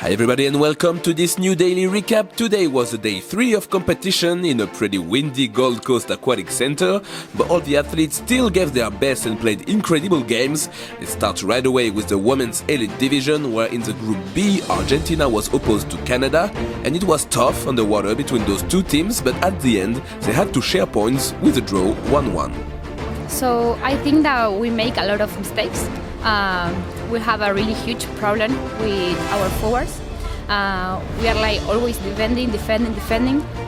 Hi everybody and welcome to this new daily recap. Today was the day 3 of competition in a pretty windy Gold Coast Aquatic Center, but all the athletes still gave their best and played incredible games. Let's start right away with the Women's Elite Division, where in the Group B, Argentina was opposed to Canada, and it was tough on the water between those two teams, but at the end they had to share points with a draw 1-1. So I think that we make a lot of mistakes. We have a really huge problem with our forwards. We are like always defending,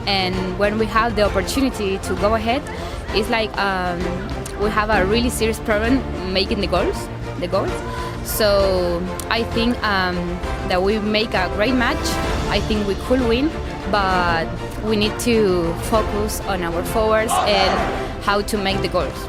and when we have the opportunity to go ahead, it's like we have a really serious problem making the goals. So I think that we make a great match. I think we could win, but we need to focus on our forwards and how to make the goals.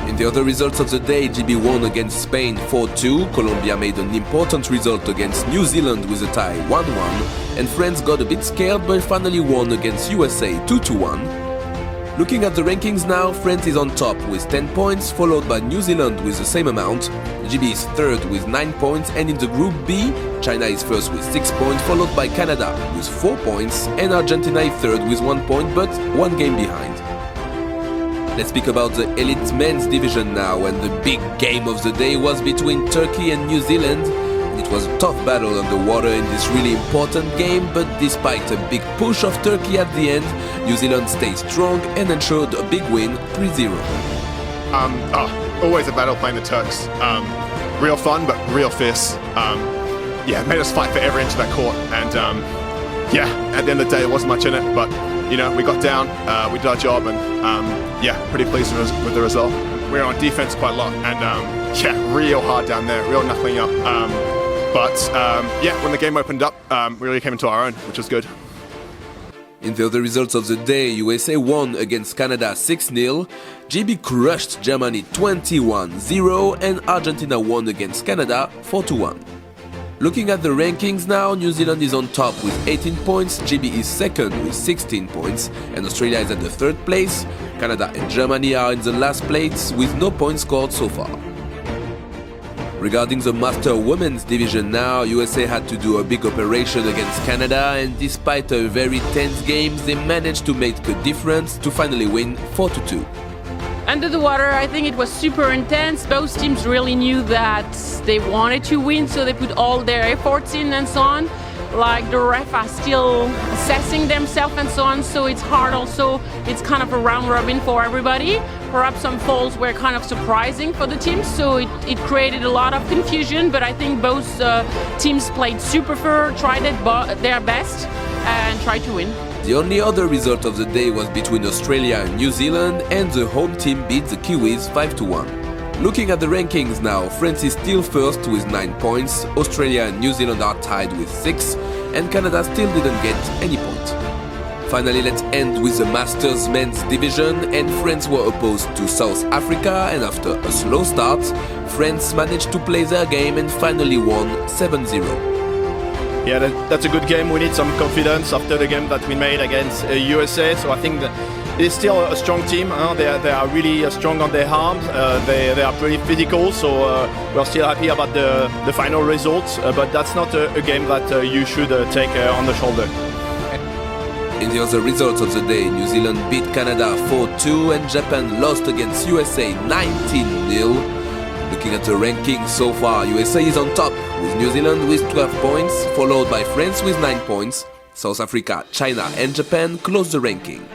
In the other results of the day, GB won against Spain 4-2, Colombia made an important result against New Zealand with a tie 1-1, and France got a bit scared but finally won against USA 2-1. Looking at the rankings now, France is on top with 10 points, followed by New Zealand with the same amount. GB is third with 9 points, and in the Group B, China is first with 6 points, followed by Canada with 4 points, and Argentina is third with 1 point but 1 game behind. Let's speak about the Elite Men's Division now, and the big game of the day was between Turkey and New Zealand. It was a tough battle on the water in this really important game, but despite a big push of Turkey at the end, New Zealand stayed strong and ensured a big win 3-0. Always a battle playing the Turks. Real fun, but real fierce. Made us fight for every inch of that court, and at the end of the day, there wasn't much in it, but you know, we got down, we did our job, and pretty pleased with the result. We were on defense quite a lot, and real hard down there, real knuckling up. When the game opened up, we really came into our own, which was good. In the other results of the day, USA won against Canada 6-0, GB crushed Germany 21-0, and Argentina won against Canada 4-1. Looking at the rankings now, New Zealand is on top with 18 points, GB is second with 16 points, and Australia is at the third place. Canada and Germany are in the last place with no points scored so far. Regarding the Master Women's Division now, USA had to do a big operation against Canada, and despite a very tense game, they managed to make a difference to finally win 4-2. Under the water, I think it was super intense. Both teams really knew that they wanted to win, so they put all their efforts in and so on. Like the ref are still assessing themselves and so on, so it's hard also. It's kind of a round robin for everybody. Perhaps some falls were kind of surprising for the teams, so it created a lot of confusion, but I think both teams played super fair, tried their best, and tried to win. The only other result of the day was between Australia and New Zealand, and the home team beat the Kiwis 5-1. Looking at the rankings now, France is still first with 9 points, Australia and New Zealand are tied with 6, and Canada still didn't get any point. Finally, let's end with the Masters Men's Division, and France were opposed to South Africa, and after a slow start, France managed to play their game and finally won 7-0. Yeah, that's a good game. We need some confidence after the game that we made against USA. So I think that it's still a strong team. They are really strong on their arms. They are pretty physical. So we're still happy about the final results. But that's not a game that you should take on the shoulder. In the other results of the day, New Zealand beat Canada 4-2 and Japan lost against USA 19-0. Looking at the rankings so far, USA is on top with New Zealand with 12 points, followed by France with 9 points. South Africa, China and Japan close the ranking.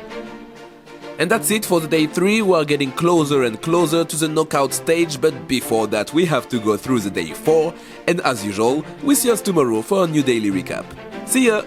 And that's it for the day 3. We are getting closer and closer to the knockout stage, but before that we have to go through the day 4. And as usual, we see us tomorrow for a new daily recap. See ya!